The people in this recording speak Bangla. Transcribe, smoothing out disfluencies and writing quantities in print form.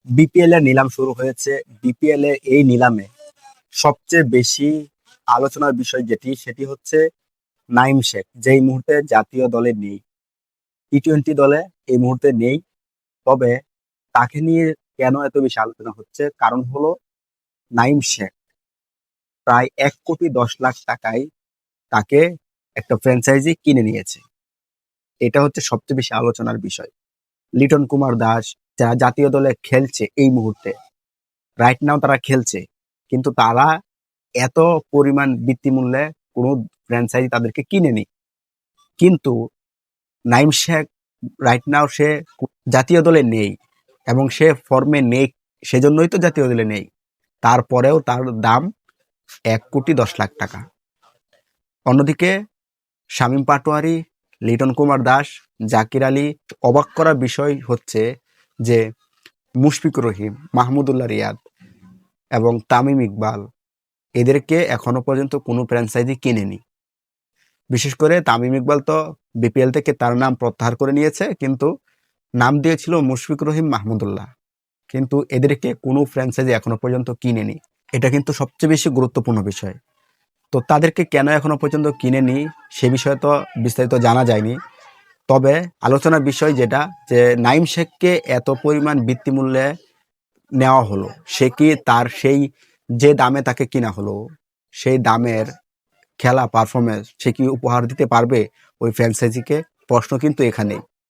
বিপিএল এর নিলাম শুরু হয়েছে। বিপিএল এর এই নিলামে সবচেয়ে বেশি আলোচনার বিষয় সেটি হচ্ছে নাইম শেখ, যে এই মুহূর্তে জাতীয় দলে নেই, টি-20 দলে এই মুহূর্তে নেই। তবে তাকে নিয়ে কেন এত বেশি আলোচনা হচ্ছে, কারণ হলো নাইম শেখ প্রায় 1,10,00,000 টাকায় তাকে একটা ফ্র্যাঞ্চাইজি কিনে নিয়েছে। এটা হচ্ছে সবচেয়ে বেশি আলোচনার বিষয়। লিটন কুমার দাস যারা জাতীয় দলে খেলছে এই মুহূর্তে, রাইট নাও তারা খেলছে, কিন্তু তারা এত পরিমাণ বৃত্তিমূল্যে কোনো ফ্র্যাঞ্চাইজি তাদেরকে কিনেনি। কিন্তু নাইম শেখ রাইট নাও সে জাতীয় দলে নেই এবং সে ফর্মে নেই, সেজন্যই তো জাতীয় দলে নেই। তারপরেও তার দাম 1,10,00,000 টাকা। অন্যদিকে শামীম পাটোয়ারি, লিটন কুমার দাস, জাকির আলী, অবাক করার বিষয় হচ্ছে যে মুশফিকুর রহিম, মাহমুদুল্লাহ রিয়াদ এবং তামিম ইকবাল এদেরকে এখনো পর্যন্ত কোনো ফ্র্যাঞ্চাইজি কিনেনি। বিশেষ করে তামিম ইকবাল তো বিপিএল থেকে তার নাম প্রত্যাহার করে নিয়েছে, কিন্তু নাম দিয়েছিল মুশফিকুর রহিম, মাহমুদুল্লাহ। কিন্তু এদেরকে কোনো ফ্র্যাঞ্চাইজি এখনো পর্যন্ত কিনেনি। এটা কিন্তু সবচেয়ে বেশি গুরুত্বপূর্ণ বিষয়। তো তাদেরকে কেন এখনো পর্যন্ত কিনেনি সে বিষয়ে তো বিস্তারিত জানা যায়নি। তবে আলোচনার বিষয় যেটা, যে নাইম শেখকে এত পরিমাণ বৃত্তিমূল্যে নেওয়া হলো, সে কি তার সেই যে দামে তাকে কিনা হলো সেই দামের খেলা পারফরমেন্স সে কি উপহার দিতে পারবে ওই ফ্র্যাঞ্চাইজিকে? প্রশ্ন কিন্তু এখানেই।